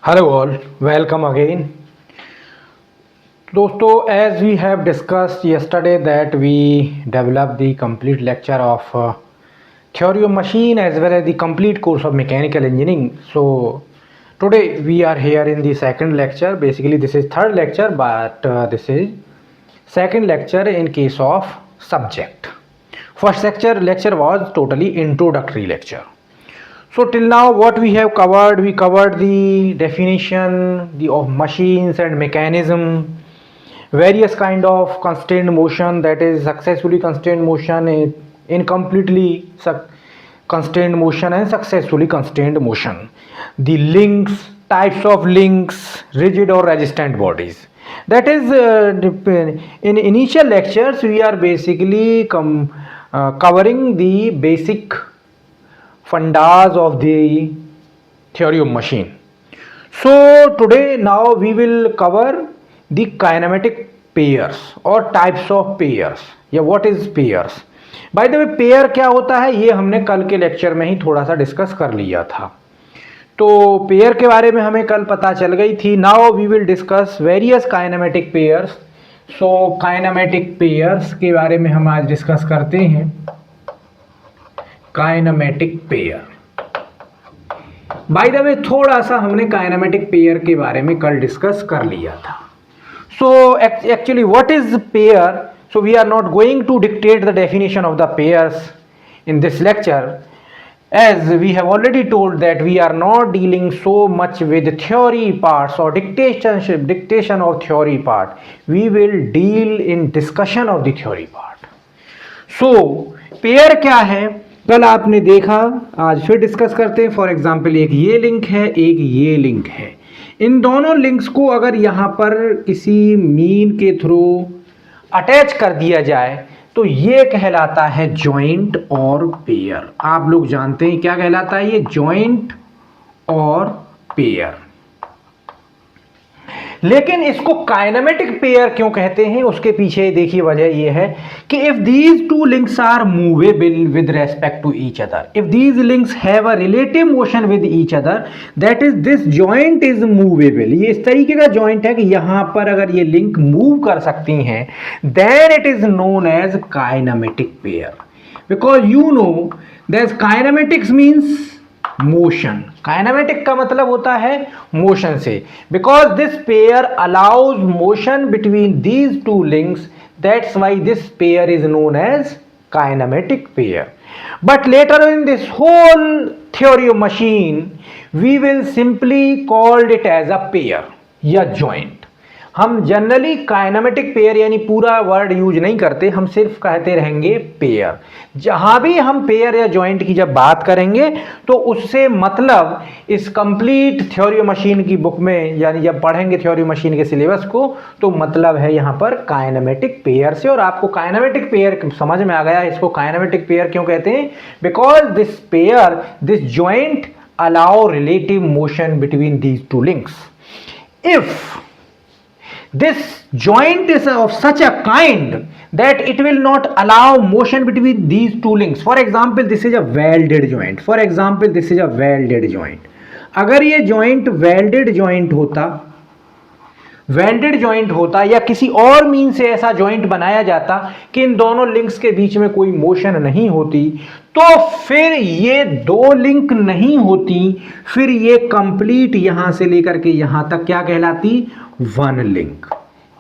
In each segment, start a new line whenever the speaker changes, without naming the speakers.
Hello all, welcome again. दोस्तों, as we have discussed yesterday that we developed the complete lecture of theory of machine as well as the complete course of mechanical engineering. So today we are here in the second lecture. Basically this is third lecture, but this is second lecture in case of subject. First lecture was totally introductory lecture. So till now what we have covered, we covered the definition of machines and mechanism, various kind of constrained motion, that is successfully constrained motion, incompletely constrained motion and successfully constrained motion, the links, types of links, rigid or resistant bodies. That is in initial lectures we are basically covering the basic fundas of the theory of machine. So today now we will cover the kinematic pairs or types of pairs, या what is pairs. By the way, pair क्या होता है ये हमने कल के lecture में ही थोड़ा सा डिस्कस कर लिया था, तो पेयर के बारे में हमें कल पता चल गई थी. Now we will discuss various kinematic pairs. So kinematic pairs के बारे में हम आज डिस्कस करते हैं. Kinematic pair, by the way थोड़ा सा हमने काइनेमेटिक पेयर के बारे में कल डिस्कस कर लिया था. So actually what is pair. So we are not going to dictate the definition of the pairs in this lecture, as we have already told that we are not dealing so much with theory parts or dictation of theory part. We will deal in discussion of the theory part. So pair क्या है कल आपने देखा, आज फिर discuss करते हैं. For example एक ये लिंक है, एक ये लिंक है. इन दोनों लिंक्स को अगर यहाँ पर किसी मीन के थ्रू अटैच कर दिया जाए तो ये कहलाता है जॉइंट और पेयर. आप लोग जानते हैं क्या कहलाता है ये, जॉइंट और पेयर. लेकिन इसको काइनेमेटिक पेयर क्यों कहते हैं, उसके पीछे देखिए वजह ये है कि if these two links are movable with respect to each other, if these links have a relative motion with each other, that is this joint is movable. ये इस तरीके का जॉइंट है कि यहां पर अगर ये लिंक मूव कर सकती हैं, then it is known as kinematic pair. Because you know that kinematics means motion. Kinematic का मतलब होता है मोशन से. Because this pair allows motion between these two links, that's why this pair is known as kinematic pair. But later in this whole theory of machine we will simply called it as a pair या joint. हम generally kinematic pair यानी पूरा word use नहीं करते, हम सिर्फ कहते रहेंगे पेयर. जहां भी हम पेयर या जॉइंट की जब बात करेंगे तो उससे मतलब इस कंप्लीट थ्योरी ऑफ मशीन की बुक में, यानी जब पढ़ेंगे थ्योरी ऑफ मशीन के सिलेबस को, तो मतलब है यहां पर काइनेमेटिक पेयर से. और आपको काइनेमेटिक पेयर समझ में आ गया. इसको काइनेमेटिक पेयर क्यों कहते हैं, because this pair, this joint allow relative motion between these two links. If this joint is of such a kind that it will not allow motion between these two links. For example, this is a welded joint. For example, this is a welded joint. अगर ये joint welded joint होता या किसी और mean से ऐसा joint बनाया जाता कि इन दोनों लिंक्स के बीच में कोई मोशन नहीं होती, तो फिर ये दो लिंक नहीं होती, फिर ये कंप्लीट यहां से लेकर के यहां तक क्या कहलाती, वन लिंक.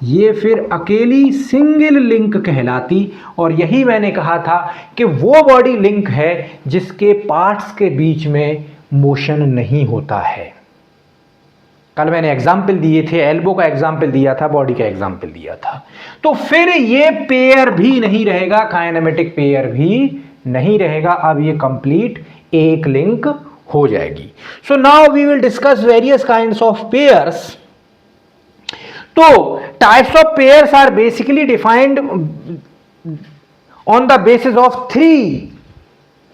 ये फिर अकेली सिंगल लिंक कहलाती. और यही मैंने कहा था कि वो बॉडी लिंक है जिसके पार्ट्स के बीच में मोशन नहीं होता है. कल मैंने एग्जाम्पल दिए थे, एल्बो का एग्जाम्पल दिया था, बॉडी का एग्जाम्पल दिया था. तो फिर ये पेयर भी नहीं रहेगा, काइनेमेटिक पेयर भी नहीं रहेगा. अब ये कंप्लीट एक लिंक हो जाएगी. So now we will discuss various kinds of pairs. तो types of pairs are basically defined on the basis of three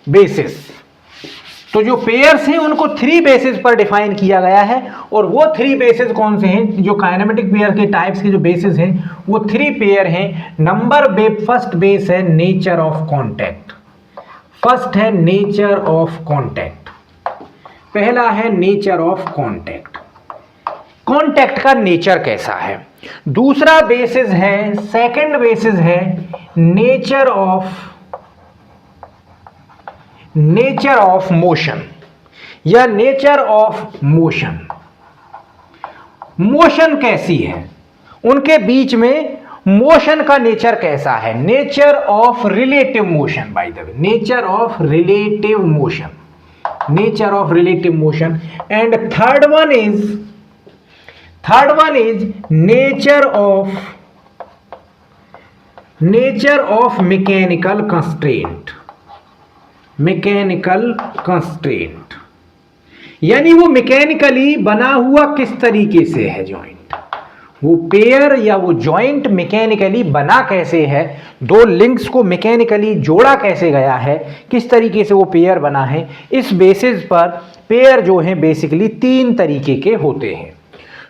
basis. तो जो पेयर्स हैं उनको थ्री बेसिस पर डिफाइन किया गया है. और वो थ्री बेसिस कौन से हैं, जो काइनेमेटिक पेयर के टाइप्स के जो बेसिस हैं वो थ्री पेयर हैं. फर्स्ट बेस है नेचर ऑफ कॉन्टैक्ट. फर्स्ट है नेचर ऑफ कॉन्टैक्ट. पहला है नेचर ऑफ कॉन्टैक्ट. कांटेक्ट का नेचर कैसा है। दूसरा बेसिस है, सेकंड बेसिस है नेचर ऑफ मोशन या नेचर ऑफ मोशन। मोशन कैसी है, उनके बीच में मोशन का नेचर कैसा है, nature of relative motion, bye the way nature of relative motion, nature of relative motion. And third one is nature of mechanical constraint, यानी वो मैकेनिकली बना हुआ किस तरीके से है जॉइंट, वो पेयर या वो जॉइंट मैकेनिकली बना कैसे है, दो लिंक्स को मैकेनिकली जोड़ा कैसे गया है, किस तरीके से वो पेयर बना है। इस बेसिस पर पेयर जो है बेसिकली तीन तरीके के होते हैं।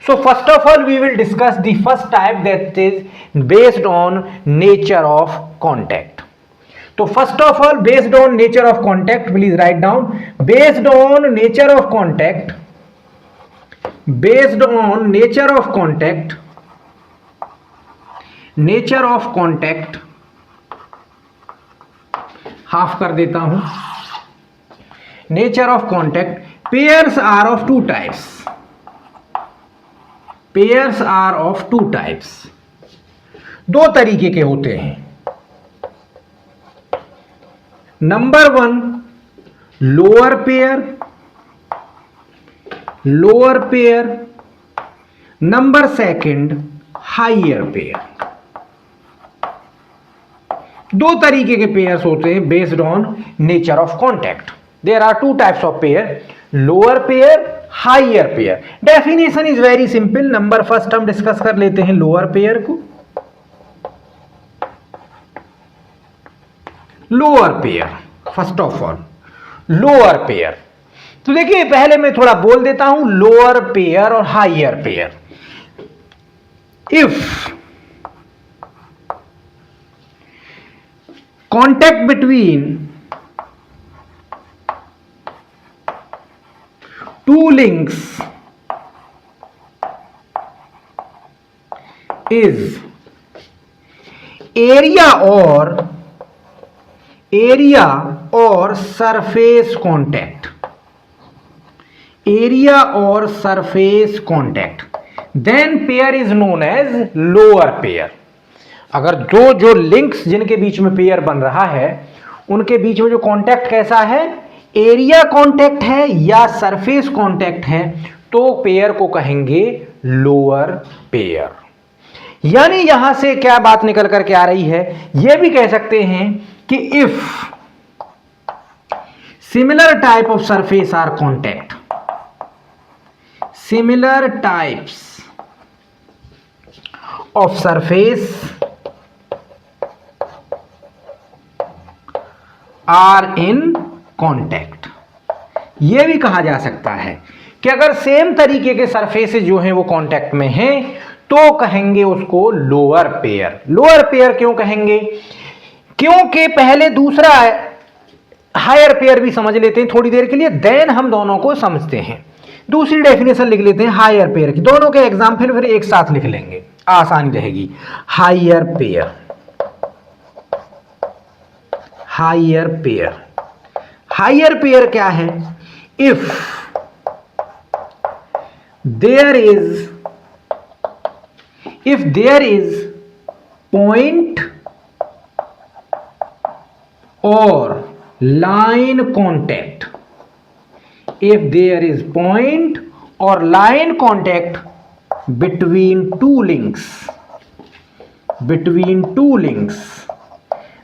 So first of all we will discuss the first type that is based on nature of contact. तो first of all based on nature of contact, please write down, based on nature of contact, based on nature of contact, half कर देता हूं, nature of contact, pairs are of two types, दो तरीके के होते हैं। Number one lower pair, number second higher pair. दो तरीके के पेयर्स होते हैं based on nature of contact. There are two types of pair, lower pair, higher pair. Definition is very simple. Number first हम डिस्कस कर लेते हैं lower pair को। Lower pair, first of all lower pair, तो देखिए पहले मैं थोड़ा बोल देता हूं लोअर पेयर और higher pair. If contact between two links is area or surface contact, then pair is known as lower pair। अगर दो जो लिंक्स जिनके बीच में पेयर बन रहा है उनके बीच में जो कांटेक्ट कैसा है, एरिया कांटेक्ट है या सरफेस कांटेक्ट है, तो पेयर को कहेंगे लोअर पेयर। यानी यहां से क्या बात निकल करके आ रही है, यह भी कह सकते हैं कि if similar type of surface are contact, similar types of surface are in contact. यह भी कहा जा सकता है कि अगर सेम तरीके के सरफेसेस जो हैं वो कांटेक्ट में हैं तो कहेंगे उसको लोअर पेयर। लोअर पेयर क्यों कहेंगे, क्योंकि पहले दूसरा हायर पेयर भी समझ लेते हैं थोड़ी देर के लिए, देन हम दोनों को समझते हैं। दूसरी डेफिनेशन लिख लेते हैं हायर पेयर की, दोनों के एग्जाम्पल फिर एक साथ लिख लेंगे, आसानी रहेगी। Higher pair, higher pair, higher pair क्या है, इफ देयर इज पॉइंट और line contact, if there is point or line contact between two links,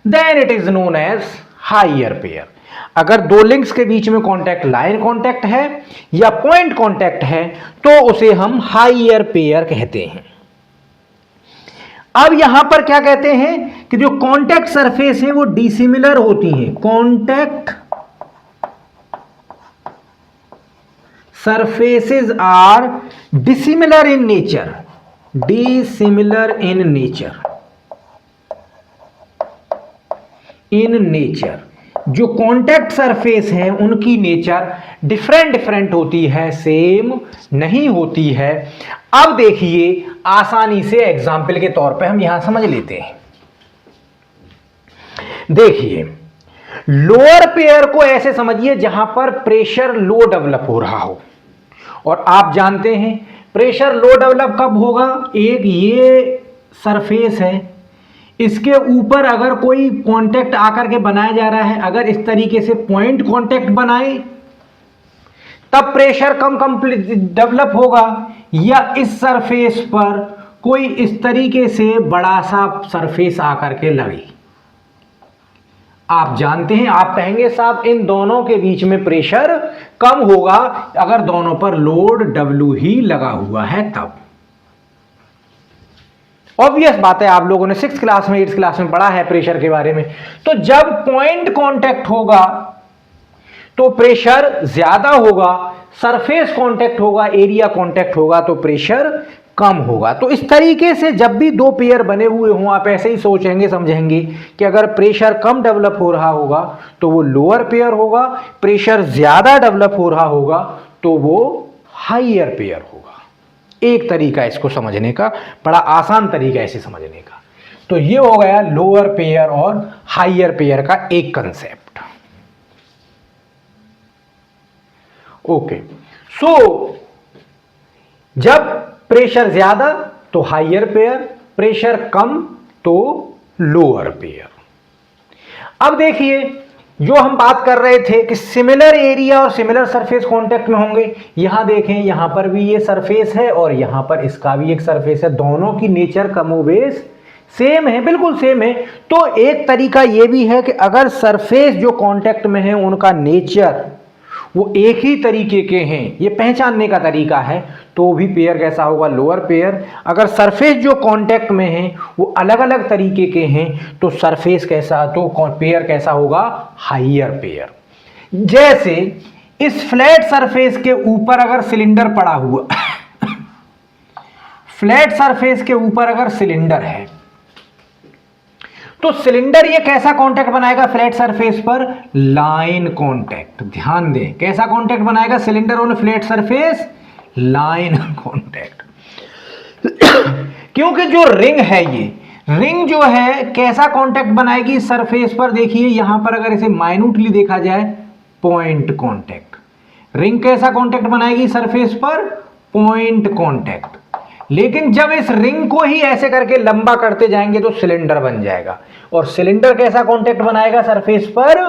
then it is known as higher pair। अगर दो लिंक्स के बीच में कांटेक्ट लाइन कांटेक्ट है या पॉइंट कांटेक्ट है तो उसे हम हायर पेयर कहते हैं। अब यहां पर क्या कहते हैं कि जो कांटेक्ट सरफेस है वो डिसिमिलर होती हैं। Contact surfaces are dissimilar in nature, जो कांटेक्ट सरफेस है उनकी नेचर डिफरेंट डिफरेंट होती है, सेम नहीं होती है। अब देखिए आसानी से एग्जाम्पल के तौर पे हम यहां समझ लेते हैं। देखिए लोअर पेयर को ऐसे समझिए जहां पर प्रेशर लो डेवलप हो रहा हो, और आप जानते हैं प्रेशर लो डेवलप कब होगा, एक ये सरफेस है, इसके ऊपर अगर कोई कांटेक्ट आकर के बनाया जा रहा है, अगर इस तरीके से पॉइंट कांटेक्ट बनाए तब प्रेशर कम डेवलप होगा, या इस सरफेस पर कोई इस तरीके से बड़ा सा सरफेस आकर के लगे। आप जानते हैं, आप कहेंगे साहब इन दोनों के बीच में प्रेशर कम होगा अगर दोनों पर लोड W ही लगा हुआ है तब। ऑब्वियस बात है, आप लोगों ने 6th क्लास में 8th क्लास में पढ़ा है प्रेशर के बारे में। तो जब पॉइंट कांटेक्ट होगा तो प्रेशर ज्यादा होगा, सरफेस कांटेक्ट होगा, एरिया कांटेक्ट होगा तो प्रेशर कम होगा। तो इस तरीके से जब भी दो पेयर बने हुए हों आप ऐसे ही सोचेंगे समझेंगे कि अगर प्रेशर कम डेवलप हो रहा होगा तो वो लोअर पेयर होगा, प्रेशर ज्यादा डेवलप हो रहा होगा तो वो हाइयर पेयर होगा। एक तरीका इसको समझने का, बड़ा आसान तरीका ऐसे समझने का। तो ये हो गया लोअर पेयर और हाइयर पेयर का एक कंसेप्ट। ओके, सो जब प्रेशर ज्यादा तो हाइयर पेयर, प्रेशर कम तो लोअर पेयर। अब देखिए जो हम बात कर रहे थे कि सिमिलर एरिया और सिमिलर सरफेस कांटेक्ट में होंगे, यहां देखें यहां पर भी ये सरफेस है और यहां पर इसका भी एक सरफेस है, दोनों की नेचर कमोबेश सेम है, बिल्कुल सेम है। तो एक तरीका ये भी है कि अगर सरफेस जो कांटेक्ट में है उनका नेचर वो एक ही तरीके के हैं, ये पहचानने का तरीका है, तो भी पेयर कैसा होगा, लोअर पेयर। अगर सरफेस जो कांटेक्ट में है वो अलग अलग तरीके के हैं तो सरफेस कैसा, तो पेयर कैसा होगा, हाइयर पेयर। जैसे इस फ्लैट सरफेस के ऊपर अगर सिलेंडर पड़ा हुआ फ्लैट सरफेस के ऊपर अगर सिलेंडर है तो सिलेंडर ये कैसा कांटेक्ट बनाएगा फ्लैट सरफेस पर, लाइन कांटेक्ट। ध्यान दें कैसा कांटेक्ट बनाएगा cylinder on flat surface, line contact. क्योंकि जो रिंग है ये रिंग जो है कैसा कांटेक्ट बनाएगी सरफेस पर, देखिए यहां पर अगर इसे माइन्यूटली देखा जाए पॉइंट कांटेक्ट। रिंग कैसा कांटेक्ट बनाएगी सरफेस पर, पॉइंट कांटेक्ट। लेकिन जब इस रिंग को ही ऐसे करके लंबा करते जाएंगे तो सिलेंडर बन जाएगा, और सिलेंडर कैसा कांटेक्ट बनाएगा सरफेस पर,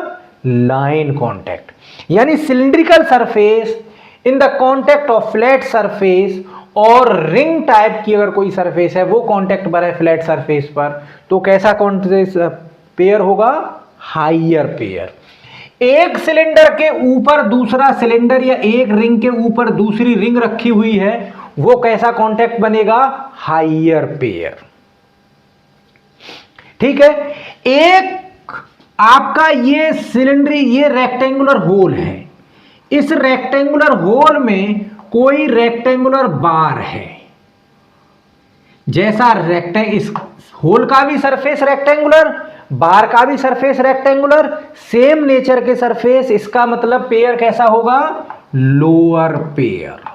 लाइन कांटेक्ट। यानी cylindrical surface in the contact of flat surface, और रिंग टाइप की अगर कोई सरफेस है वो कांटेक्ट बनाए फ्लैट सरफेस पर तो कैसा कांटेक्ट पेयर होगा, हाइयर पेयर। एक सिलेंडर के ऊपर दूसरा सिलेंडर या एक रिंग के ऊपर दूसरी रिंग रखी हुई है वो कैसा कांटेक्ट बनेगा, हाइयर पेयर। ठीक है, एक आपका ये सिलेंडर, ये रेक्टेंगुलर होल है, इस रेक्टेंगुलर होल में कोई रेक्टेंगुलर बार है, जैसा इस होल का भी सरफेस रेक्टेंगुलर, बार का भी सरफेस रेक्टेंगुलर, सेम नेचर के सरफेस, इसका मतलब पेयर कैसा होगा, लोअर पेयर।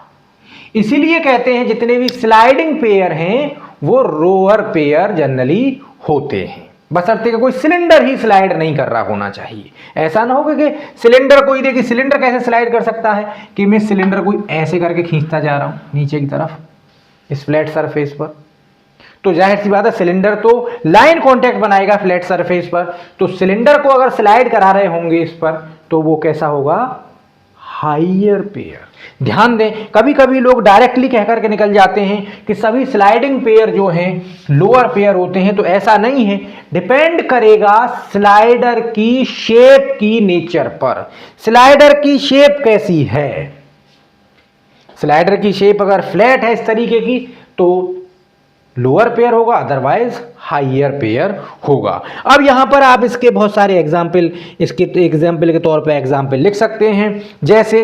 इसीलिए कहते हैं जितने भी स्लाइडिंग पेयर हैं वो लोअर पेयर जनरली होते हैं, बशर्ते कि कोई सिलेंडर ही स्लाइड नहीं कर रहा होना चाहिए। ऐसा ना हो कि सिलेंडर कोई, देखिए सिलेंडर कैसे स्लाइड कर सकता है कि मैं सिलेंडर को ऐसे करके खींचता जा रहा हूं नीचे की तरफ इस फ्लैट सरफेस पर, तो जाहिर सी बात है सिलेंडर तो लाइन कांटेक्ट बनाएगा फ्लैट सरफेस पर, तो सिलेंडर को अगर स्लाइड करा रहे होंगे इस पर तो वो कैसा होगा, हाइयर पेयर। ध्यान दें कभी कभी लोग डायरेक्टली कहकर के निकल जाते हैं कि सभी स्लाइडिंग पेयर जो हैं लोअर पेयर होते हैं, तो ऐसा नहीं है, डिपेंड करेगा स्लाइडर की शेप की नेचर पर। स्लाइडर की शेप कैसी है, स्लाइडर की शेप अगर फ्लैट है इस तरीके की तो लोअर पेयर होगा, अदरवाइज हाइयर पेयर होगा। अब यहां पर आप इसके बहुत सारे एग्जाम्पल, इसके एग्जाम्पल के तौर पे एग्जाम्पल लिख सकते हैं। जैसे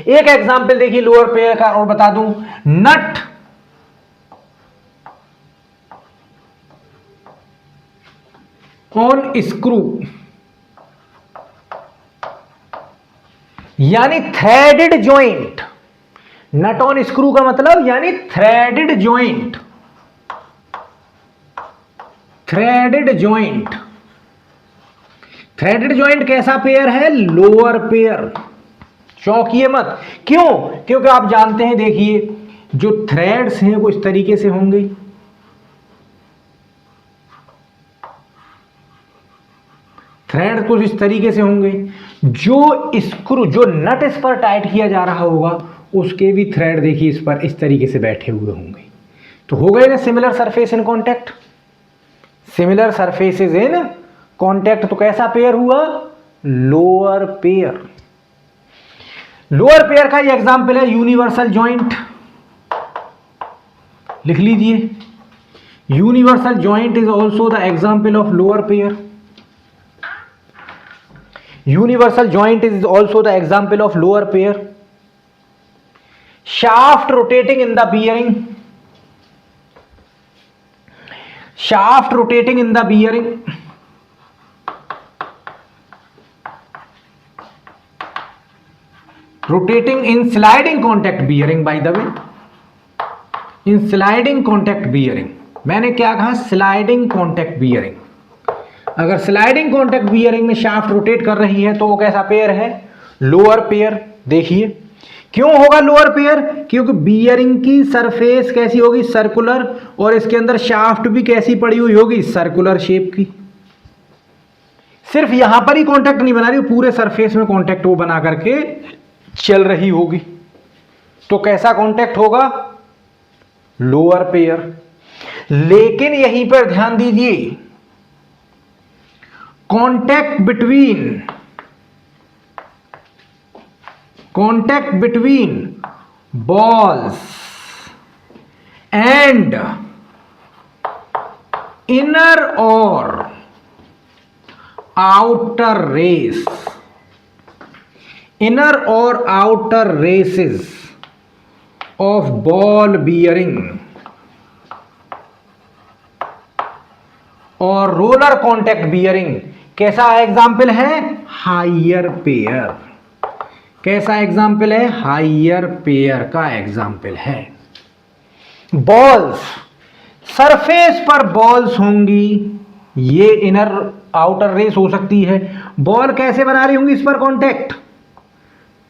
एक एग्जाम्पल देखिए लोअर पेयर का और बता दूं, नट ऑन स्क्रू यानी threaded joint. Nut on screw का मतलब यानी threaded joint. Threaded joint, threaded joint कैसा पेयर है? Lower pair. चौंकिए मत, क्यों? क्योंकि आप जानते हैं, देखिए जो थ्रेड्स हैं वो इस तरीके से होंगे, थ्रेड कुछ इस तरीके से होंगे। जो स्क्रू, जो नट इस पर टाइट किया जा रहा होगा उसके भी थ्रेड देखिए इस पर इस तरीके से बैठे हुए होंगे। तो हो गए ना similar surface in contact, similar surfaces in contact. तो कैसा पेयर हुआ? Lower pair. लोअर पेयर का ये एग्जांपल है यूनिवर्सल जॉइंट, लिख लीजिए। Universal joint is also the example of lower pair. Universal joint is also the example of lower pair. Shaft rotating in the bearing, shaft rotating in the bearing, rotating in sliding contact bearing, by the way, in sliding contact bearing। मैंने क्या कहा? Sliding contact bearing. अगर sliding contact bearing में shaft rotate कर रही है तो वो कैसा पेयर है? Lower pair. देखिए क्यों होगा लोअर पेयर? क्योंकि बियरिंग की सरफेस कैसी होगी? सर्कुलर, और इसके अंदर शाफ्ट भी कैसी पड़ी हुई होगी? सर्कुलर शेप की। सिर्फ यहां पर ही कांटेक्ट नहीं बना रही, पूरे सरफेस में कांटेक्ट वो बना करके चल रही होगी। तो कैसा कांटेक्ट होगा? Lower pair. लेकिन यहीं पर ध्यान दीजिए, contact between balls and inner or outer race, inner or outer races of ball bearing और रोलर कॉन्टैक्ट बियरिंग कैसा एग्जाम्पल है? Higher pair. कैसा एग्जाम्पल है? हायर पेयर का एग्जाम्पल है। बॉल्स, सरफेस पर बॉल्स होंगी, ये इनर आउटर रेस हो सकती है। बॉल कैसे बना रही होंगी इस पर कांटेक्ट?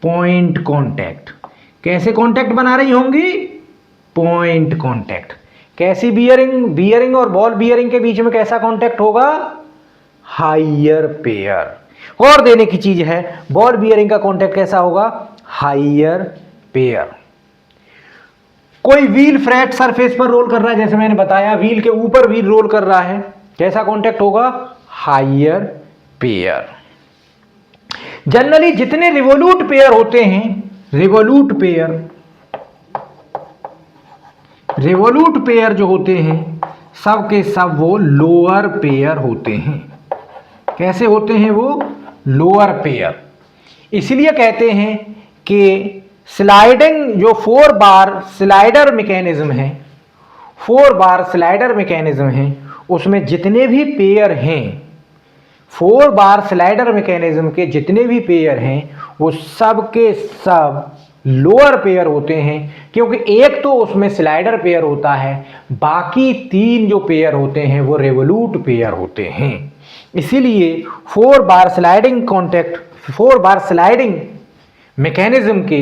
Point contact. कैसे कांटेक्ट बना रही होंगी? Point contact. कैसी बियरिंग और बॉल बियरिंग के बीच में कैसा कांटेक्ट होगा? Higher pair. और देने की चीज है, बॉल बियरिंग का कांटेक्ट कैसा होगा? Higher pair. कोई व्हील फ्लैट सरफेस पर रोल कर रहा है, जैसे मैंने बताया व्हील के ऊपर व्हील रोल कर रहा है, कैसा कांटेक्ट होगा? Higher pair. जनरली जितने रिवोल्यूट पेयर होते हैं, रिवोल्यूट पेयर जो होते हैं सब के सब वो लोअर पेयर होते हैं। कैसे होते हैं वो? Lower pair. इसलिए कहते हैं कि स्लाइडिंग जो 4 बार स्लाइडर मैकेनिज्म है, 4 बार स्लाइडर मैकेनिज्म है, उसमें जितने भी पेयर हैं, 4 बार स्लाइडर मैकेनिज्म के जितने भी पेयर हैं वो सब के सब लोअर पेयर होते हैं। क्योंकि एक तो उसमें स्लाइडर पेयर होता है, बाकी 3 जो पेयर होते हैं वो रिवोल्यूट पेयर होते हैं। इसीलिए 4 बार स्लाइडिंग मैकेनिज्म के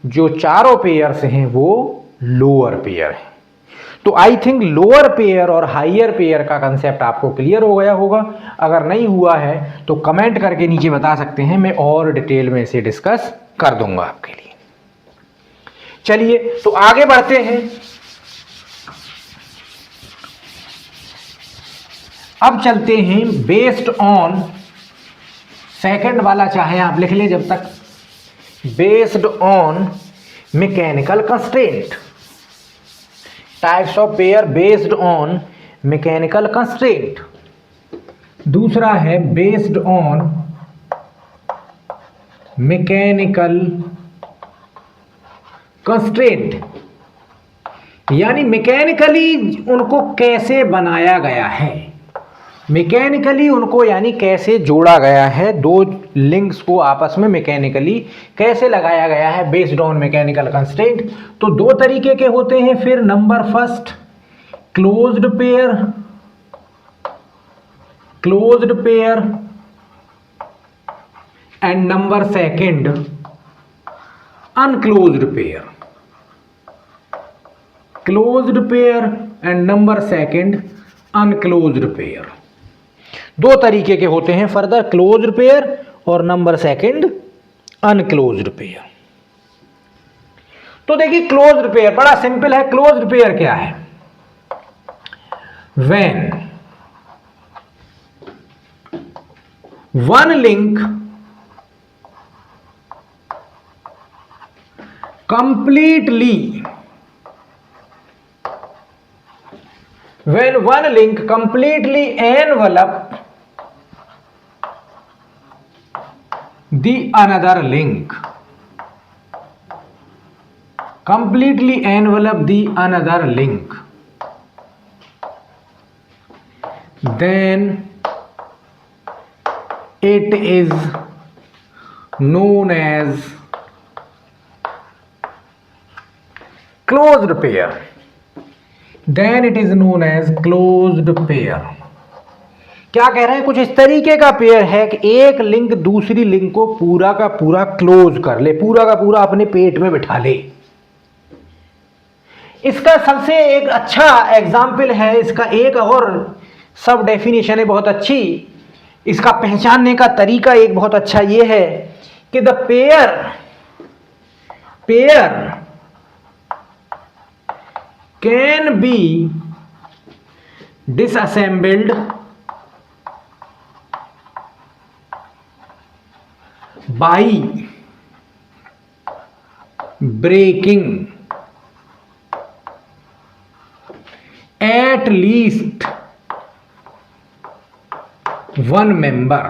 जो चारों पेयर्स हैं वो लोअर पेयर हैं। तो आई थिंक लोअर पेयर और हायर पेयर का कंसेप्ट आपको क्लियर हो गया होगा। अगर नहीं हुआ है तो कमेंट करके नीचे बता सकते हैं, मैं और डिटेल में इसे डिस्कस कर दूंगा आपके लिए। चलिए तो आगे बढ़ते हैं। अब चलते हैं बेस्ड ऑन, सेकंड वाला चाहे आप लिख ले जब तक, based on mechanical constraint. Types of pair based on mechanical constraint. दूसरा है बेस्ड ऑन मैकेनिकल कंस्ट्रेंट, यानी मैकेनिकली उनको कैसे बनाया गया है। मैकेनिकली उनको यानी कैसे जोड़ा गया है, दो लिंक्स को आपस में मैकेनिकली कैसे लगाया गया है बेस्ड ऑन मैकेनिकल कंस्ट्रेंट। तो दो तरीके के होते हैं। फिर number first closed pair and number second अनक्लोज्ड pair. Closed pair and number second अनक्लोज्ड pair, दो तरीके के होते हैं फर्दर, क्लोज्ड पेयर और नंबर सेकंड अनक्लोज्ड पेयर। तो देखिए क्लोज्ड पेयर बड़ा सिंपल है। क्लोज्ड पेयर क्या है? When one link completely envelop the another link, then it is known as closed pair। क्या कह रहे हैं? कुछ इस तरीके का पेयर है कि एक लिंक दूसरी लिंक को पूरा का पूरा क्लोज कर ले, पूरा का पूरा अपने पेट में बिठा ले। इसका सबसे एक अच्छा एग्जाम्पल है, इसका एक और सब डेफिनेशन है बहुत अच्छी। इसका पहचानने का तरीका एक बहुत अच्छा ये है कि the pair can be disassembled by breaking at least one member।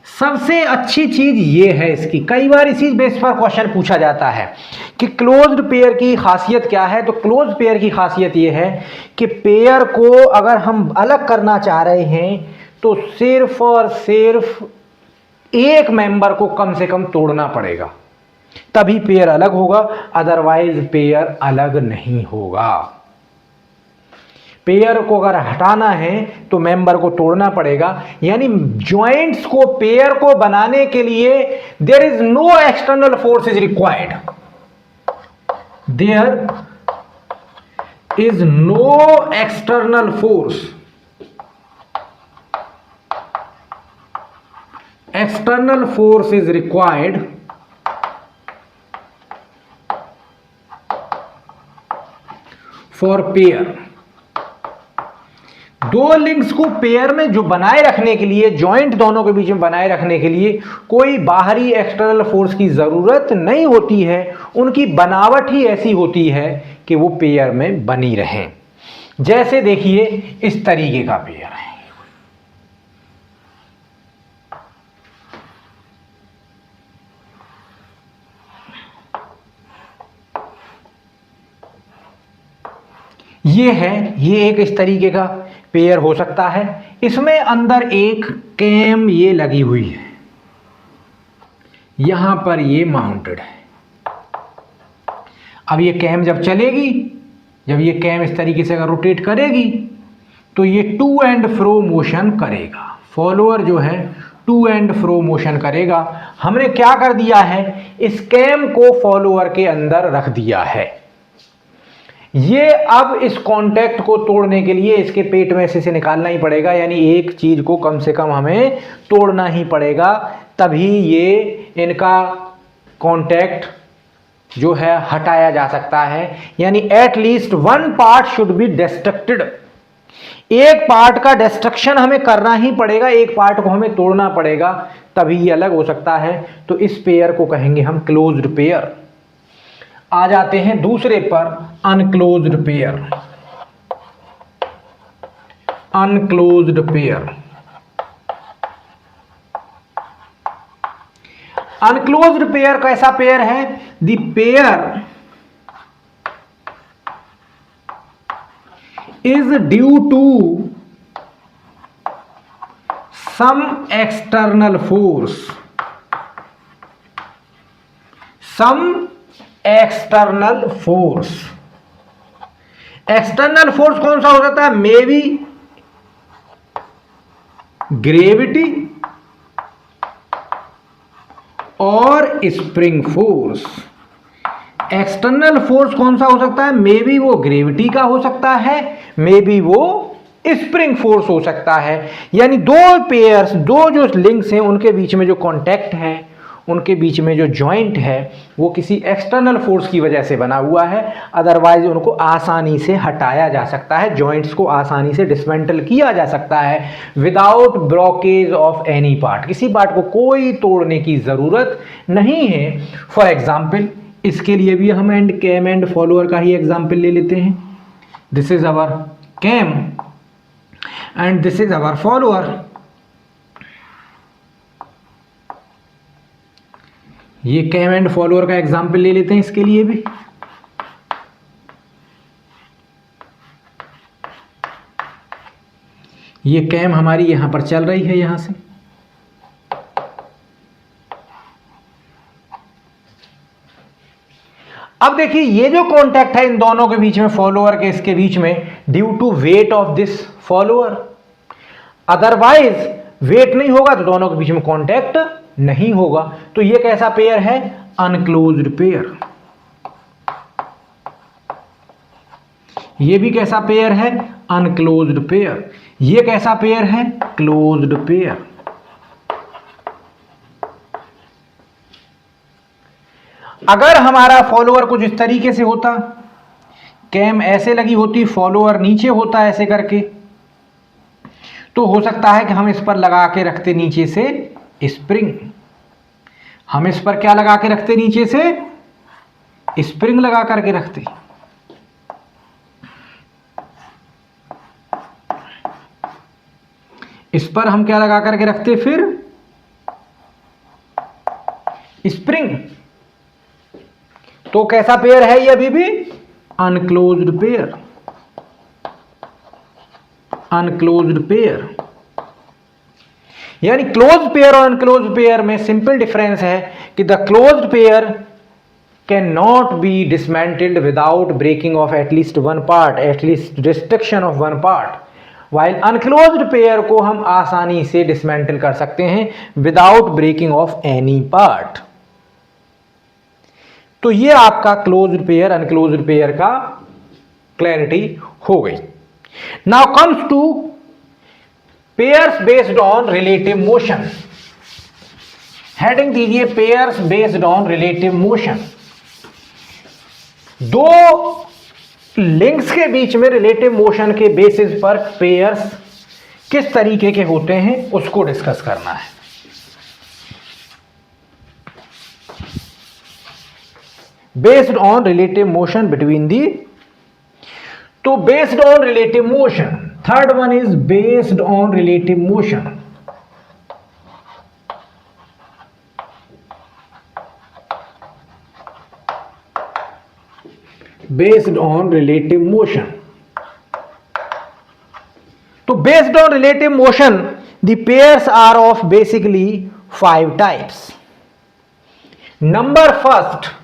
सबसे अच्छी चीज ये है इसकी, कई बार इसी बेस पर क्वेश्चन पूछा जाता है कि क्लोज्ड पेयर की खासियत क्या है। तो क्लोज्ड पेयर की खासियत ये है कि पेयर को अगर हम अलग करना चाह रहे हैं तो सिर्फ और सिर्फ एक मेंबर को कम से कम तोड़ना पड़ेगा, तभी पेयर अलग होगा, अदरवाइज पेयर अलग नहीं होगा। पेयर को अगर हटाना है तो मेंबर को तोड़ना पड़ेगा। यानी जॉइंट्स को, पेयर को बनाने के लिए there is no external force is required, there is no external force, external force is required for pair। दो लिंक्स को पेयर में जो बनाए रखने के लिए, जॉइंट दोनों के बीच में बनाए रखने के लिए कोई बाहरी एक्सटर्नल फोर्स की जरूरत नहीं होती है, उनकी बनावट ही ऐसी होती है कि वो पेयर में बनी रहें। जैसे देखिए इस तरीके का पेयर है, ये है, ये एक इस तरीके का पेयर हो सकता है। इसमें अंदर एक कैम ये लगी हुई है, यहां पर ये माउंटेड है। अब ये कैम जब चलेगी, जब ये कैम इस तरीके से अगर रोटेट करेगी तो ये टू एंड फ्रो मोशन करेगा। फॉलोअर जो है टू एंड फ्रो मोशन करेगा। हमने क्या कर दिया है, इस कैम को फॉलोअर के अंदर रख दिया है। ये अब इस कांटेक्ट को तोड़ने के लिए इसके पेट में से निकालना ही पड़ेगा, यानी एक चीज को कम से कम हमें तोड़ना ही पड़ेगा, तभी ये इनका कांटेक्ट जो है हटाया जा सकता है। यानी at least one part should be distracted, एक पार्ट का डिस्ट्रक्शन हमें करना ही पड़ेगा, एक पार्ट को हमें तोड़ना पड़ेगा, तभी ये अलग हो सकता है। तो इस पेयर को कहेंगे हम क्लोज्ड पेयर। आ जाते हैं दूसरे पर, unclosed pair. Unclosed pair, unclosed pair कैसा पेयर है? The pair is due to some external force, some external force, external force कौन सा हो सकता है? मे बी ग्रेविटी और स्प्रिंग फोर्स। एक्सटर्नल फोर्स कौन सा हो सकता है? मे बी वो ग्रेविटी का हो सकता है, मे बी वो स्प्रिंग फोर्स हो सकता है। यानी दो पेयर्स, दो जो लिंक्स हैं उनके बीच में जो कांटेक्ट है, उनके बीच में जो जॉइंट है वो किसी एक्सटर्नल फोर्स की वजह से बना हुआ है, अदरवाइज उनको आसानी से हटाया जा सकता है, जॉइंट्स को आसानी से डिसमेंटल किया जा सकता है without blockage of any part. किसी पार्ट को कोई तोड़ने की ज़रूरत नहीं है। फॉर एग्जाम्पल इसके लिए भी हम कैम एंड फॉलोअर का ही एग्जाम्पल ले लेते हैं। This is our cam and this is our follower. ये कैम एंड फॉलोअर का एग्जाम्पल ले लेते हैं इसके लिए भी। ये कैम हमारी यहां पर चल रही है यहां से, अब देखिए ये जो कांटेक्ट है इन दोनों के बीच में, फॉलोअर के इसके बीच में, due to weight of this follower, otherwise weight नहीं होगा तो दोनों के बीच में कांटेक्ट नहीं होगा। तो ये कैसा पेयर है? अनक्लोज्ड पेयर। ये भी कैसा पेयर है? अनक्लोज्ड पेयर। ये कैसा पेयर है? Closed pair. अगर हमारा फॉलोअर कुछ इस तरीके से होता, कैम ऐसे लगी होती, फॉलोअर नीचे होता ऐसे करके, तो हो सकता है कि हम इस पर लगा के रखते नीचे से स्प्रिंग। हम इस पर क्या लगा के रखते? नीचे से स्प्रिंग लगा करके रखते। इस पर हम क्या लगा करके रखते? फिर स्प्रिंग। तो कैसा पेयर है ये? अभी भी अनक्लोज्ड पेयर। Unclosed pair. यानी क्लोज्ड पेयर और अनक्लोज्ड पेयर में सिंपल डिफरेंस है कि the closed pair can not be dismantled without breaking off at least one part, at least destruction of one part, while unclosed pair को हम आसानी से dismantle कर सकते हैं without breaking off any part. तो ये आपका क्लोज्ड पेयर अनक्लोज्ड पेयर का क्लैरिटी हो गई। Now comes to pairs based on relative motion. Heading दीजिए pairs based on relative motion. दो लिंक्स के बीच में रिलेटिव मोशन के बेसिस पर पेयर्स किस तरीके के होते हैं उसको डिस्कस करना है। Based on relative motion between the, तो based on relative motion, third one is based on relative motion. Based on relative motion, तो based on relative motion the pairs are of basically 5 types. Number first,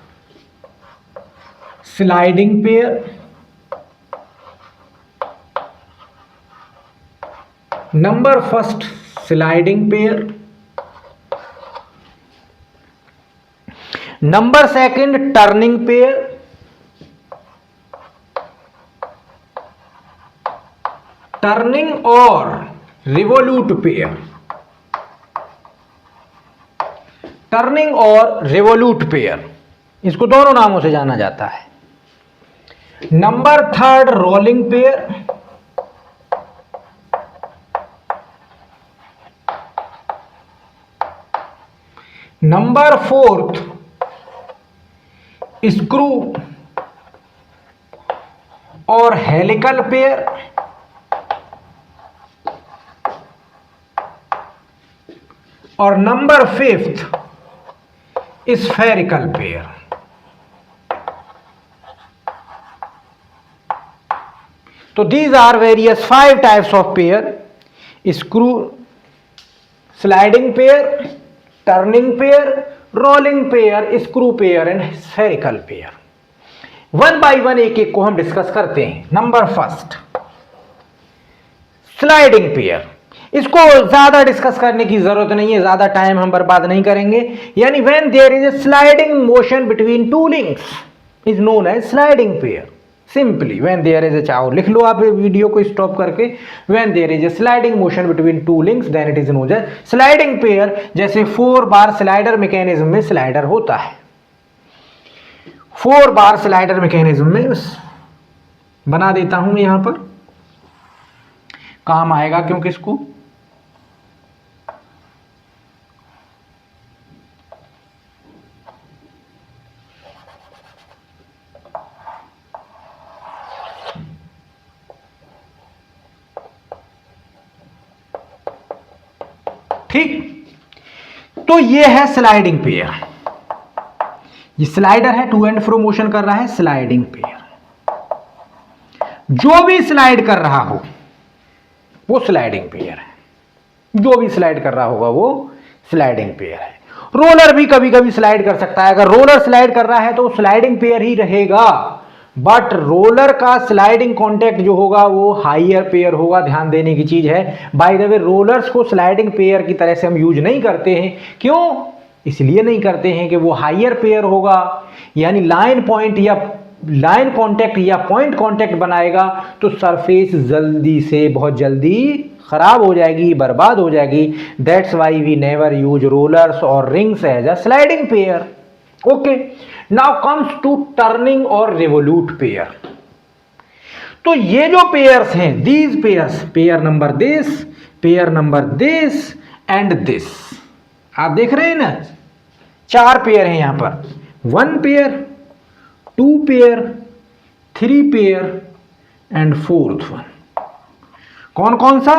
sliding pair. Number first sliding pair. Number second turning pair. Turning और revolute pair. Turning और revolute pair, इसको दोनों नामों से जाना जाता है। Number third rolling pair. Number fourth screw और हेलिकल पेयर। और नंबर फिफ्थ स्फेरिकल पेयर। तो these are various 5 types of pair: screw, sliding pair, turning pair, rolling pair, screw pair and spherical pair. One by one एक एक को हम discuss करते हैं। Number first, sliding pair. इसको ज्यादा डिस्कस करने की जरूरत नहीं है, ज्यादा टाइम हम बर्बाद नहीं करेंगे। यानी when there is a sliding motion between two links is known as sliding pair. Simply when there is a, चाहो लिख लो आप वीडियो को स्टॉप करके, when there is a sliding motion between two links then it is known as sliding pair. जैसे 4 बार slider mechanism में slider होता है, 4 बार स्लाइडर मैकेनिज्म में बना देता हूं मैं, यहां पर काम आएगा क्योंकि इसको ठीक। तो ये है स्लाइडिंग पेयर, ये स्लाइडर है, टू एंड फ्रो मोशन कर रहा है, स्लाइडिंग पेयर। जो भी स्लाइड कर रहा हो वो स्लाइडिंग पेयर है, जो भी स्लाइड कर रहा होगा वो स्लाइडिंग पेयर है। रोलर भी कभी कभी स्लाइड कर सकता है, अगर रोलर स्लाइड कर रहा है तो स्लाइडिंग पेयर ही रहेगा, बट रोलर का स्लाइडिंग कॉन्टैक्ट जो होगा वो हाइयर पेयर होगा। ध्यान देने की चीज है। बाय द वे, रोलर्स को स्लाइडिंग पेयर की तरह से हम यूज नहीं करते हैं। क्यों? इसलिए नहीं करते हैं कि वो हाइयर पेयर होगा, यानी लाइन पॉइंट या लाइन कांटेक्ट या पॉइंट कांटेक्ट बनाएगा तो सरफेस जल्दी से, बहुत जल्दी खराब हो जाएगी, बर्बाद हो जाएगी। That's why we never use rollers और rings as a sliding pair. Okay, now comes to turning और रिवोल्यूट पेयर। तो ये जो पेयर्स हैं, these pairs, pair number this, pair number this and this, आप देख रहे हैं ना, 4 पेयर हैं यहां पर, 1 pair, 2 pair, 3 pair and 4th one. कौन कौन सा?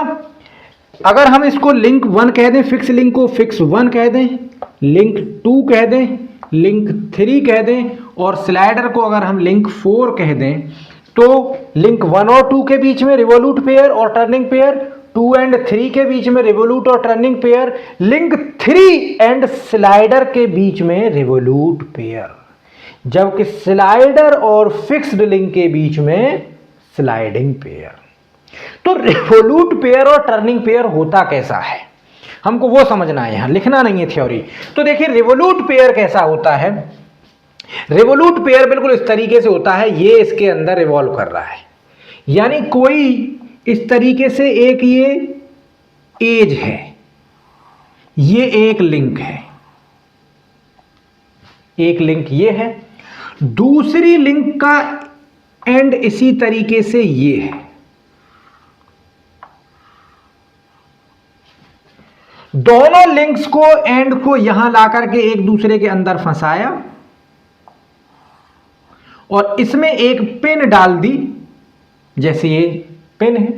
अगर हम इसको लिंक 1 कह दें, फिक्स लिंक को फिक्स 1 कह दें, लिंक 2 कह दें, लिंक 3 कह दें, और स्लाइडर को अगर हम लिंक 4 कह दें, तो लिंक 1 और 2 के बीच में रिवोल्यूट पेयर और टर्निंग पेयर, 2 एंड 3 के बीच में रिवोल्यूट और turning pair, link 3 and slider के बीच में रिवोल्यूट पेयर, जबकि स्लाइडर और फिक्स्ड लिंक के बीच में स्लाइडिंग पेयर। तो रिवोल्यूट पेयर और टर्निंग पेयर होता कैसा है, हमको वो समझना है, यहां लिखना नहीं है थ्योरी। तो देखिए रिवोल्यूट पेयर कैसा होता है। रिवोल्यूट पेयर बिल्कुल इस तरीके से होता है, ये इसके अंदर रिवॉल्व कर रहा है, यानी कोई इस तरीके से एक ये एज है, ये एक लिंक है, एक लिंक ये है, दूसरी लिंक का एंड इसी तरीके से ये है। दोनों लिंक्स को, एंड को यहां लाकर के एक दूसरे के अंदर फंसाया और इसमें एक पिन डाल दी, जैसे ये पिन है,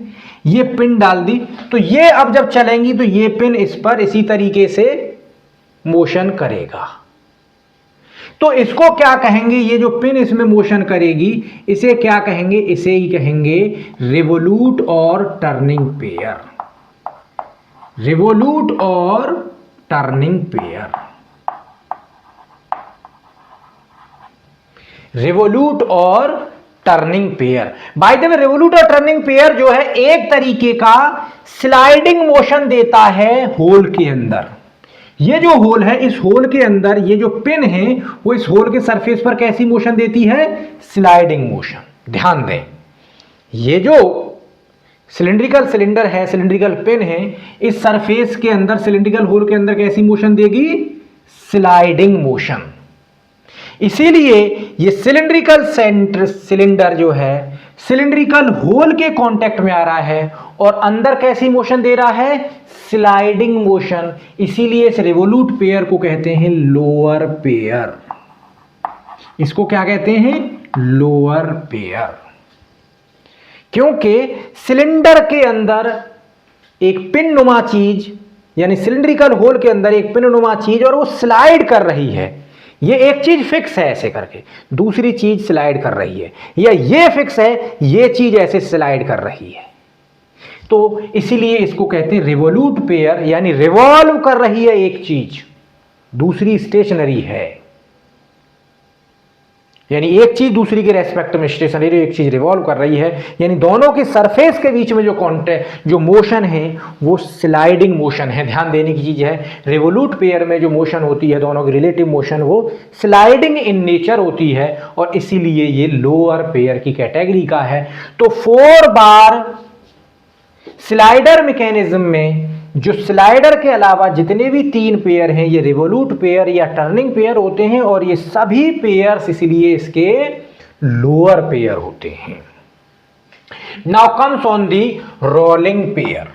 ये पिन डाल दी, तो ये अब जब चलेंगी तो ये पिन इस पर इसी तरीके से मोशन करेगा। तो इसको क्या कहेंगे, ये जो पिन इसमें मोशन करेगी इसे क्या कहेंगे, इसे ही कहेंगे रिवोल्यूट और टर्निंग पेयर, रिवोल्यूट और टर्निंग पेयर, रिवोल्यूट और turning pair. By the way, revolute और टर्निंग पेयर जो है एक तरीके का स्लाइडिंग मोशन देता है होल के अंदर। ये जो होल है, इस होल के अंदर ये जो पिन है वो इस होल के सरफेस पर कैसी मोशन देती है, स्लाइडिंग मोशन। ध्यान दें, ये जो सिलिंड्रिकल सिलेंडर है, सिलिंड्रिकल पिन है, इस सरफेस के अंदर, सिलिंड्रिकल होल के अंदर कैसी मोशन देगी, स्लाइडिंग मोशन। इसीलिए ये सिलिंड्रिकल सिलेंडर जो है सिलिंड्रिकल होल के कांटेक्ट में आ रहा है और अंदर कैसी मोशन दे रहा है, स्लाइडिंग मोशन। इसीलिए इस रिवोल्यूट पेयर को कहते हैं लोअर पेयर। इसको क्या कहते हैं, लोअर पेयर, क्योंकि सिलेंडर के अंदर एक पिन नुमा चीज, यानी सिलिंड्रिकल होल के अंदर एक पिन नुमा चीज और वो स्लाइड कर रही है। ये एक चीज फिक्स है ऐसे करके, दूसरी चीज स्लाइड कर रही है, या ये फिक्स है, ये चीज ऐसे स्लाइड कर रही है। तो इसीलिए इसको कहते हैं रिवोल्यूट पेयर, यानी रिवॉल्व कर रही है एक चीज, दूसरी स्टेशनरी है। यानी एक चीज दूसरी के रेस्पेक्ट में स्टेशनरी, एक चीज रिवॉल्व कर रही है, यानी दोनों के सरफेस के बीच में जो कॉन्टैक्ट, जो मोशन है वो स्लाइडिंग मोशन है। ध्यान देने की चीज है, रिवोल्यूट पेयर में जो मोशन होती है, दोनों की रिलेटिव मोशन, वो स्लाइडिंग इन नेचर होती है, और इसीलिए ये लोअर पेयर की कैटेगरी का है। तो 4 बार स्लाइडर मैकेनिज्म में जो स्लाइडर के अलावा जितने भी 3 पेयर हैं, ये रिवोल्यूट पेयर या टर्निंग पेयर होते हैं, और ये सभी पेयर्स इसलिए इसके लोअर पेयर होते हैं। Now comes on the rolling pair.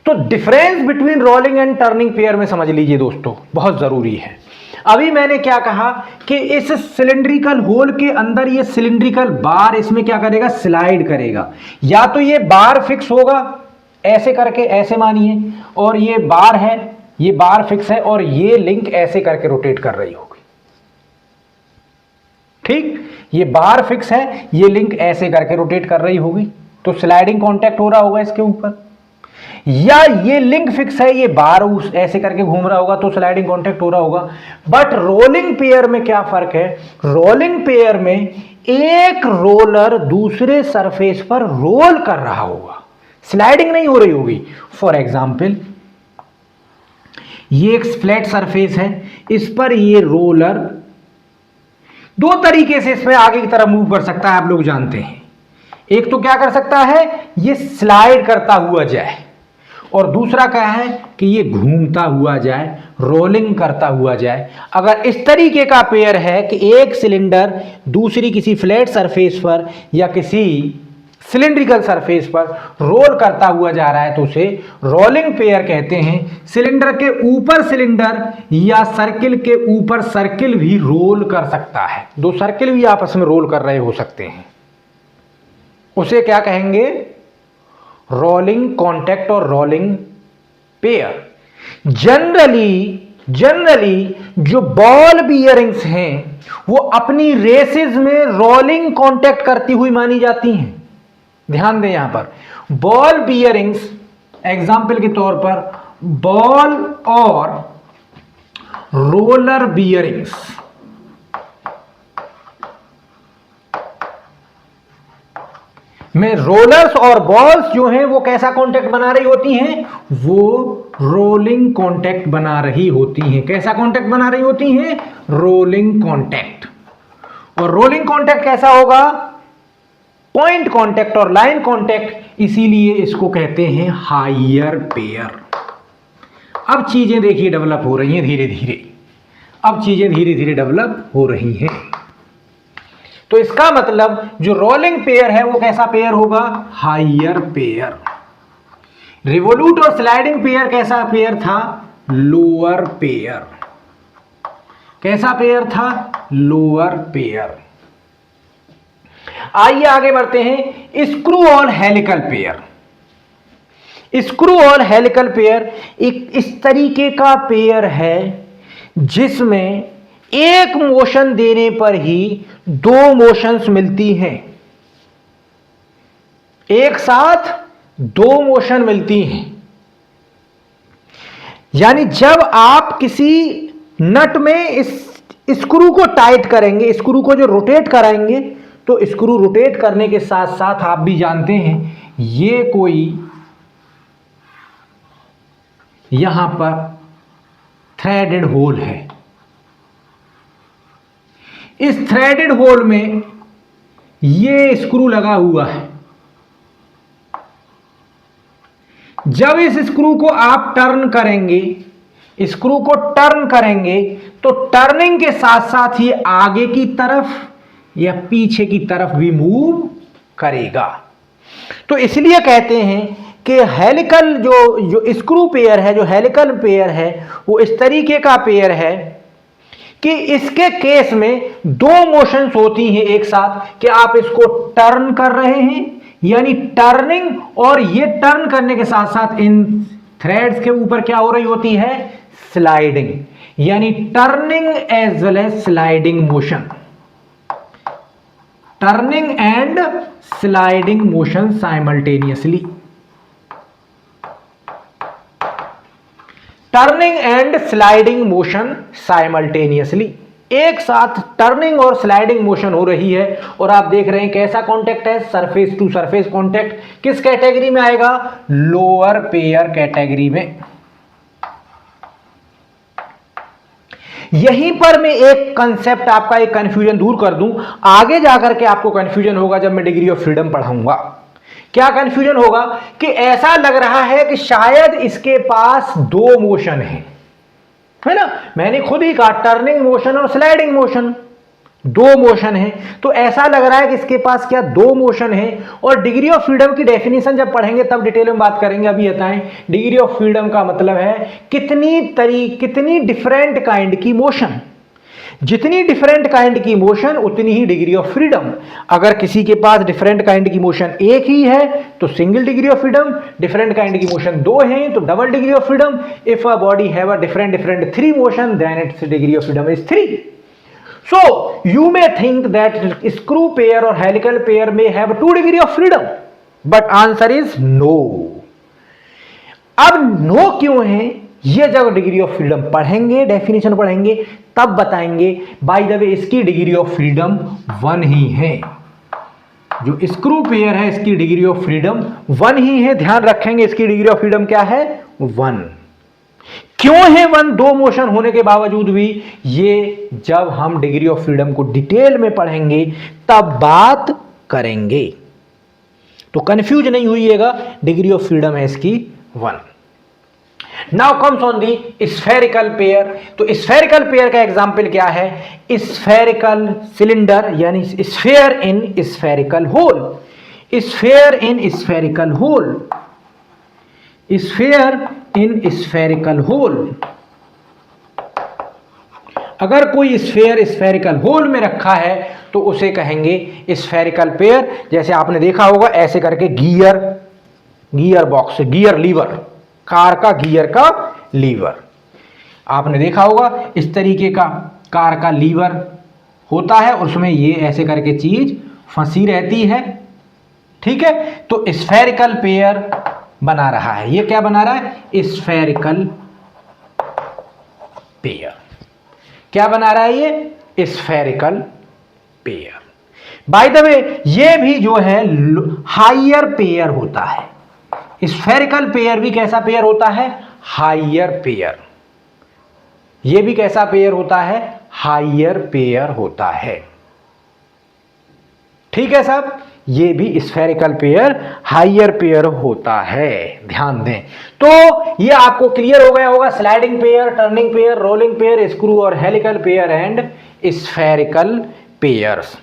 तो difference between rolling and turning pair में समझ लीजिए दोस्तों, बहुत जरूरी है। अभी मैंने क्या कहा कि इस सिलिंड्रिकल होल के अंदर ये सिलिंड्रिकल बार इसमें क्या करेगा, स्लाइड करेगा। या तो ये बार फिक्स होगा ऐसे करके, ऐसे मानिए, और ये बार है, ये बार फिक्स है, और ये लिंक ऐसे करके रोटेट कर रही होगी। ठीक, ये बार फिक्स है, ये लिंक ऐसे करके रोटेट कर रही होगी, तो स्लाइडिंग कांटेक्ट हो रहा होगा इसके ऊपर। या ये लिंक फिक्स है, ये बार ऐसे करके घूम रहा होगा, तो स्लाइडिंग कांटेक्ट हो रहा होगा। बट रोलिंग पेयर में क्या फर्क है, रोलिंग पेयर में एक रोलर दूसरे सरफेस पर रोल कर रहा होगा, स्लाइडिंग नहीं हो रही होगी। फॉर एग्जाम्पल, ये एक फ्लैट सरफेस है, इस पर ये रोलर 2 तरीके से इस पर आगे की तरफ मूव कर सकता है, आप लोग जानते हैं। एक तो क्या कर सकता है, ये स्लाइड करता हुआ जाए, और दूसरा क्या है कि ये घूमता हुआ जाए, रोलिंग करता हुआ जाए। अगर इस तरीके का पेयर है कि एक सिलेंडर दूसरी किसी फ्लैट सरफेस पर या किसी सिलिंड्रिकल सरफेस पर रोल करता हुआ जा रहा है, तो उसे रोलिंग पेयर कहते हैं। सिलेंडर के ऊपर सिलेंडर या सर्किल के ऊपर सर्किल भी रोल कर सकता है, 2 सर्किल भी आपस में रोल कर रहे हो सकते हैं, उसे क्या कहेंगे, रोलिंग कांटेक्ट और रोलिंग पेयर। जनरली जो बॉल बियरिंग्स हैं वो अपनी रेसेस में रोलिंग कांटेक्ट करती हुई मानी जाती हैं। ध्यान दें, यहां पर बॉल बियरिंग्स, एग्जाम्पल के तौर पर बॉल और रोलर बियरिंग्स, में रोलर्स और बॉल्स जो हैं वो कैसा कांटेक्ट बना रही होती हैं, वो रोलिंग कांटेक्ट बना रही होती हैं। कैसा कांटेक्ट बना रही होती हैं, रोलिंग कांटेक्ट। और रोलिंग कांटेक्ट कैसा होगा, पॉइंट कांटेक्ट और लाइन कांटेक्ट, इसीलिए इसको कहते हैं हायर पेयर। अब चीजें देखिए डेवलप हो रही हैं धीरे धीरे, अब चीजें धीरे धीरे डेवलप हो रही हैं। तो इसका मतलब जो रोलिंग पेयर है वो कैसा पेयर होगा, हायर पेयर। रिवोल्यूट और स्लाइडिंग पेयर कैसा पेयर था, लोअर पेयर। कैसा पेयर था, लोअर पेयर। आइए आगे बढ़ते हैं, स्क्रू और हेलिकल पेयर। स्क्रू और हेलिकल पेयर एक इस तरीके का पेयर है जिसमें एक मोशन देने पर ही 2 मोशंस मिलती हैं, एक साथ 2 मोशन मिलती हैं। यानी जब आप किसी नट में इस स्क्रू को टाइट करेंगे, स्क्रू को जो रोटेट कराएंगे, तो स्क्रू रोटेट करने के साथ साथ आप भी जानते हैं ये कोई यहां पर थ्रेडेड होल है। इस थ्रेडेड होल में ये स्क्रू लगा हुआ है। जब इस स्क्रू को आप टर्न करेंगे, स्क्रू को टर्न करेंगे, तो टर्निंग के साथ साथ ये आगे की तरफ या पीछे की तरफ भी मूव करेगा। तो इसलिए कहते हैं कि हेलिकल जो स्क्रू पेयर है, जो हेलिकल पेयर है, वो इस तरीके का पेयर है कि इसके केस में 2 मोशंस होती हैं एक साथ, कि आप इसको टर्न कर रहे हैं, यानी टर्निंग, और ये टर्न करने के साथ साथ इन थ्रेड्स के ऊपर क्या हो रही होती है, स्लाइडिंग, यानी turning as well as sliding motion. Turning and sliding motion simultaneously. Turning and sliding motion simultaneously, एक साथ टर्निंग और स्लाइडिंग मोशन हो रही है और आप देख रहे हैं कैसा कांटेक्ट है, सरफेस टू सरफेस कांटेक्ट। किस कैटेगरी में आएगा? लोअर पेयर कैटेगरी में। यहीं पर मैं एक कंसेप्ट आपका एक कंफ्यूजन दूर कर दूं, आगे जाकर के आपको कंफ्यूजन होगा जब मैं डिग्री ऑफ फ्रीडम पढ़ाऊंगा। क्या कंफ्यूजन होगा कि ऐसा लग रहा है कि शायद इसके पास दो मोशन है ना, मैंने खुद ही कहा टर्निंग मोशन और स्लाइडिंग मोशन, दो मोशन है, तो ऐसा लग रहा है कि इसके पास क्या दो मोशन है। और डिग्री ऑफ फ्रीडम की डेफिनेशन जब पढ़ेंगे तब डिटेल में बात करेंगे। अभी बताएं डिग्री ऑफ फ्रीडम का मतलब है कितनी डिफरेंट काइंड की मोशन, जितनी डिफरेंट काइंड की मोशन उतनी ही डिग्री ऑफ फ्रीडम। अगर किसी के पास डिफरेंट काइंड की मोशन एक ही है तो single degree of freedom, different kind की मोशन दो हैं तो double degree of freedom. If a body have a different three motion then its degree of freedom is 3। So you may think that screw pair or helical pair may have 2 degree of freedom, but answer is no. अब no क्यों है ये जब degree of freedom पढ़ेंगे, definition पढ़ेंगे तब बताएंगे। Bye the वे इसकी डिग्री ऑफ फ्रीडम 1 ही है, जो स्क्रू पेयर है इसकी डिग्री ऑफ फ्रीडम 1 ही है। ध्यान रखेंगे इसकी डिग्री ऑफ फ्रीडम क्या है? 1। क्यों है 1 दो मोशन होने के बावजूद भी? ये जब हम डिग्री ऑफ फ्रीडम को डिटेल में पढ़ेंगे तब बात करेंगे, तो कंफ्यूज नहीं होइएगा। डिग्री ऑफ फ्रीडम है इसकी 1। Now comes on the spherical pair. तो स्फेरिकल पेयर का एग्जाम्पल क्या है? स्फेरिकल सिलेंडर यानी sphere in spherical hole, sphere in spherical hole, sphere in spherical hole. अगर कोई स्फेयर स्फेरिकल होल में रखा है तो उसे कहेंगे स्फेरिकल पेयर। जैसे आपने देखा होगा ऐसे करके gear box, gear lever, car का गियर का लीवर आपने देखा होगा, इस तरीके का कार का लीवर होता है, उसमें ये ऐसे करके चीज फंसी रहती है। ठीक है, तो स्फेरिकल पेयर बना रहा है। ये क्या बना रहा है? Spherical pair. क्या बना रहा है ये? Spherical pair. बाय द वे ये भी जो है हायर पेयर होता है। स्फेरिकल पेयर भी कैसा पेयर होता है? Higher pair. ये भी कैसा पेयर होता है? हायर पेयर होता है। ठीक है साहब, ये भी स्फेरिकल पेयर हायर पेयर होता है, ध्यान दें। तो ये आपको क्लियर हो गया होगा, sliding pair, turning pair, rolling pair, screw और helical pair and spherical pairs.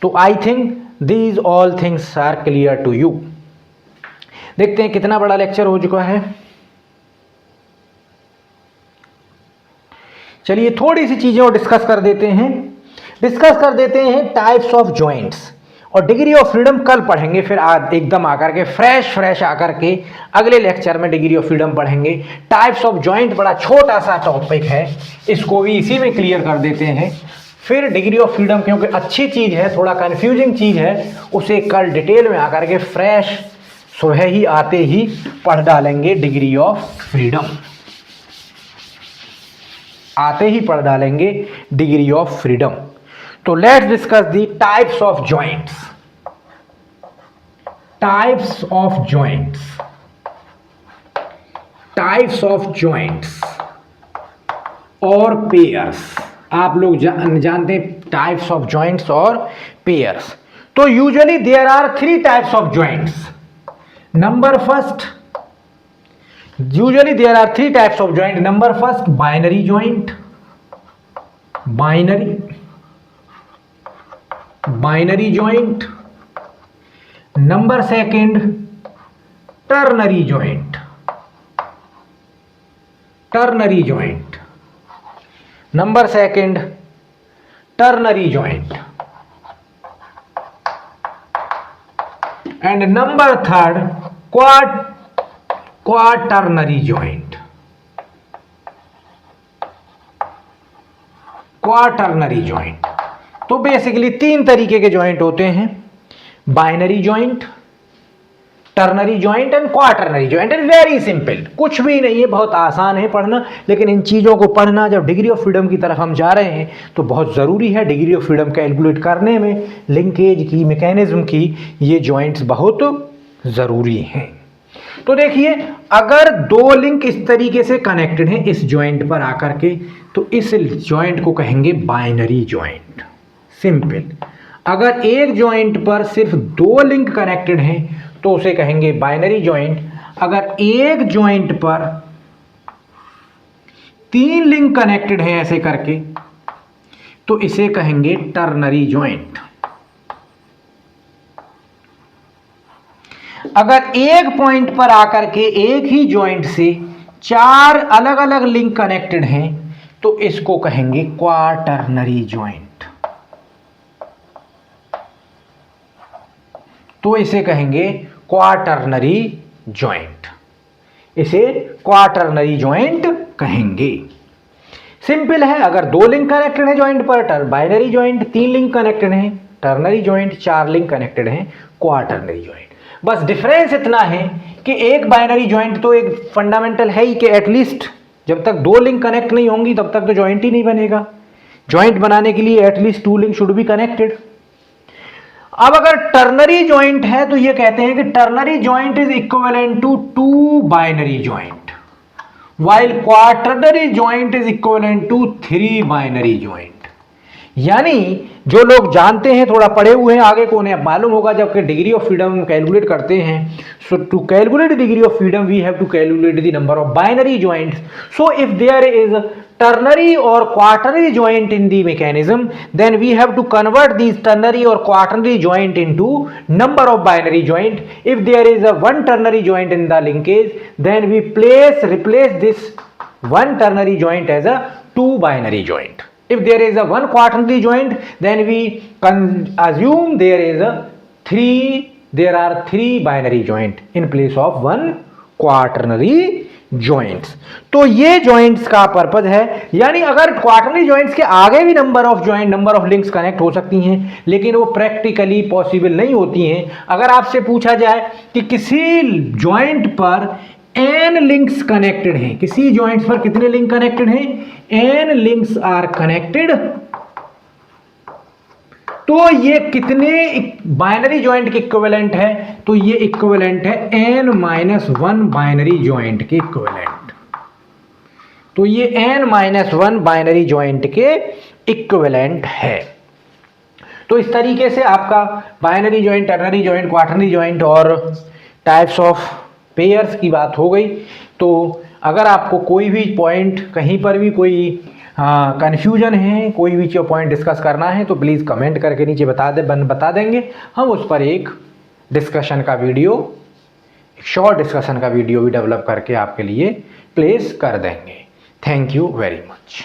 तो I think these all things are clear to you. देखते हैं कितना बड़ा लेक्चर हो चुका है। चलिए थोड़ी सी चीजें और डिस्कस कर देते हैं टाइप्स ऑफ जॉइंट्स। और डिग्री ऑफ फ्रीडम कल पढ़ेंगे, फिर एकदम आकर के फ्रेश आकर के अगले लेक्चर में डिग्री ऑफ फ्रीडम पढ़ेंगे। टाइप्स ऑफ जॉइंट बड़ा छोटा सा टॉपिक है, इसको भी इसी में क्लियर कर देते हैं। फिर डिग्री ऑफ फ्रीडम क्योंकि अच्छी चीज है, थोड़ा कंफ्यूजिंग चीज है, उसे कल डिटेल में आकर के फ्रेश सुबह ही आते ही पढ़ डालेंगे। डिग्री ऑफ फ्रीडम आते ही पढ़ डालेंगे डिग्री ऑफ फ्रीडम। तो let's discuss the types of joints. Types of joints, types of joints और पेयर्स। आप लोग जानते हैं टाइप्स ऑफ जॉइंट्स और पेयर्स। तो usually there are 3 types of joints. Number first, usually there are 3 types of joint. Number first binary joint, binary joint. Number second ternary joint, ternary joint. Number second ternary joint and number third quaternary joint, quaternary joint. तो basically 3 तरीके के joint होते हैं, binary joint, ternary joint and quaternary joint and very simple, कुछ भी नहीं है, बहुत आसान है पढ़ना। लेकिन इन चीज़ों को पढ़ना, जब डिग्री ऑफ फ्रीडम की तरफ हम जा रहे हैं तो बहुत ज़रूरी है। डिग्री ऑफ फ्रीडम कैलकुलेट करने में लिंकेज की, मैकेनिज्म की, ये जॉइंट्स बहुत ज़रूरी हैं। तो देखिए, अगर दो लिंक इस तरीके से कनेक्टेड हैं इस जॉइंट पर आकर के, तो इस जॉइंट को कहेंगे बाइनरी जॉइंट। सिंपल। अगर एक जॉइंट पर सिर्फ दो लिंक कनेक्टेड हैं तो उसे कहेंगे बाइनरी जॉइंट। अगर एक जॉइंट पर तीन लिंक कनेक्टेड हैं ऐसे करके तो इसे कहेंगे टर्नरी जॉइंट। अगर एक पॉइंट पर आकर के एक ही जॉइंट से चार अलग अलग लिंक कनेक्टेड हैं तो इसको कहेंगे क्वाटरनरी जॉइंट। तो इसे कहेंगे क्वाटरनरी जॉइंट, इसे क्वाटरनरी जॉइंट कहेंगे। सिंपल है। अगर दो लिंक कनेक्टेड है जॉइंट पर बाइनरी जॉइंट, तीन लिंक कनेक्टेड हैं टर्नरी जॉइंट, चार लिंक कनेक्टेड हैं क्वाटरनरी जॉइंट। बस डिफरेंस इतना है कि एक बाइनरी जॉइंट तो एक फंडामेंटल है ही कि एटलीस्ट जब तक दो लिंक कनेक्ट नहीं होंगी तब तक तो जॉइंट ही नहीं बनेगा। जॉइंट बनाने के लिए at least to link should be connected. अब अगर टर्नरी जॉइंट है तो ये कहते हैं कि ternary joint is equivalent to two binary joint, while quaternary joint is equivalent to 3 binary joint। यानी जो लोग जानते हैं, थोड़ा पढ़े हुए हैं, आगे को उन्हें मालूम होगा जबकि डिग्री ऑफ फ्रीडम कैलकुलेट करते हैं। So to calculate degree of freedom we have to calculate the number of binary joints. So if there is ternary or quaternary joint in the mechanism, then we have to convert these ternary or quaternary joint into number of binary joint. If there is a one ternary joint in the linkage, then we replace this one ternary joint as a two binary joint. If there is a one quaternary joint, then we assume there are three binary joint in place of one quaternary joints. तो ये joints का purpose है। यानी अगर quaternary joints के आगे भी number of links connect हो सकती हैं, लेकिन वो प्रैक्टिकली पॉसिबल नहीं होती हैं। अगर आपसे पूछा जाए कि किसी जॉइंट पर n लिंक्स कनेक्टेड हैं, किसी जॉइंट्स पर कितने लिंक कनेक्टेड हैं, n लिंक्स आर कनेक्टेड, तो ये कितने बाइनरी जॉइंट के इक्विवेलेंट है, तो ये इक्विवेलेंट है n-1 बाइनरी जॉइंट के इक्विवेलेंट। तो ये n-1 बाइनरी जॉइंट के इक्विवेलेंट है। तो इस तरीके से आपका binary joint, ternary joint, quaternary joint और टाइप्स ऑफ पेयर्स की बात हो गई। तो अगर आपको कोई भी पॉइंट, कहीं पर भी कोई कन्फ्यूजन है, कोई भी पॉइंट डिस्कस करना है तो प्लीज़ कमेंट करके नीचे बता देंगे। हम उस पर एक डिस्कशन का वीडियो, एक शॉर्ट डिस्कशन का वीडियो भी डेवलप करके आपके लिए प्लेस कर देंगे। Thank you very much.